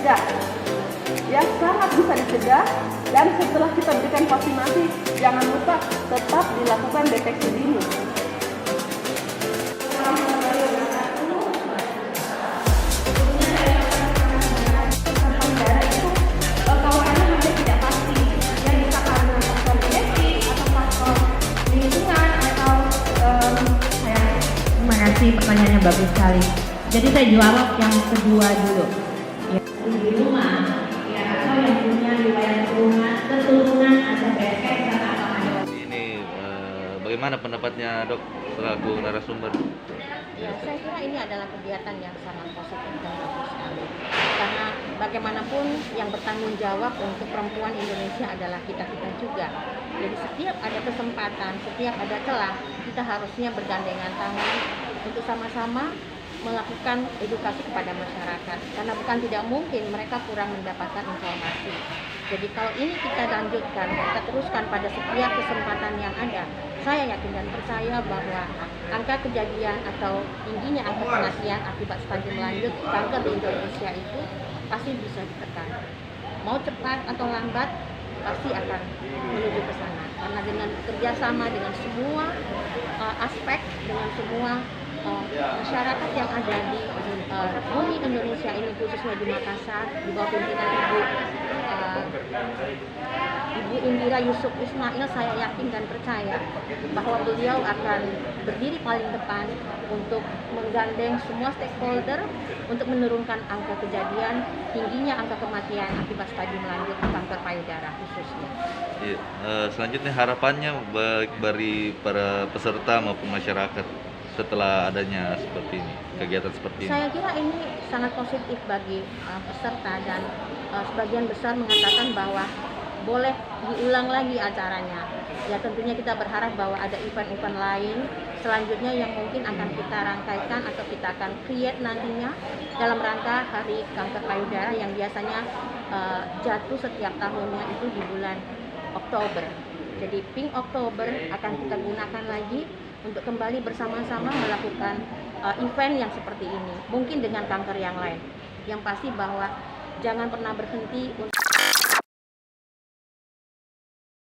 dicegah. Ya, sangat bisa dicegah. Dan setelah kita berikan vaksinasi, jangan lupa tetap dilakukan deteksi dini. Terima kasih, pertanyaannya bagus sekali. Jadi saya jawab yang kedua dulu. Ya, di rumah, ya, atau yang punya riwayat keturunan ada BSK atau ada. Ini bagaimana pendapatnya dok selaku narasumber? Ya, saya kira ini adalah kegiatan yang sangat positif dan bagus sekali. Karena bagaimanapun yang bertanggung jawab untuk perempuan Indonesia adalah kita-kita juga. Jadi setiap ada kesempatan, setiap ada celah, kita harusnya bergandengan tangan untuk sama-sama melakukan edukasi kepada masyarakat. Karena bukan tidak mungkin mereka kurang mendapatkan informasi. Jadi kalau ini kita lanjutkan, kita teruskan pada setiap kesempatan yang ada, saya yakin dan percaya bahwa angka kejadian atau tingginya angka kematian akibat stadium lanjut kanker di Indonesia itu pasti bisa ditekan. Mau cepat atau lambat, pasti akan menuju ke sana. Karena dengan kerjasama dengan semua aspek, dengan semua masyarakat yang ada di bumi Indonesia ini, khususnya di Makassar, di bawah pimpinan Ibu Indira Yusuf Ismail, saya yakin dan percaya bahwa beliau akan berdiri paling depan untuk menggandeng semua stakeholder untuk menurunkan angka kejadian, tingginya angka kematian akibat stadium lanjut kanker payudara khususnya. Ya, selanjutnya harapannya bagi para peserta maupun masyarakat setelah adanya seperti ini, kegiatan seperti ini. Saya kira ini sangat positif bagi peserta dan sebagian besar mengatakan bahwa boleh diulang lagi acaranya. Ya tentunya kita berharap bahwa ada event-event lain selanjutnya yang mungkin akan kita rangkaikan atau kita akan create nantinya dalam rangka Hari Kanker Payudara yang biasanya jatuh setiap tahunnya itu di bulan Oktober. Jadi Pink Oktober akan kita gunakan lagi untuk kembali bersama-sama melakukan event yang seperti ini. Mungkin dengan kanker yang lain. Yang pasti bahwa jangan pernah berhenti untuk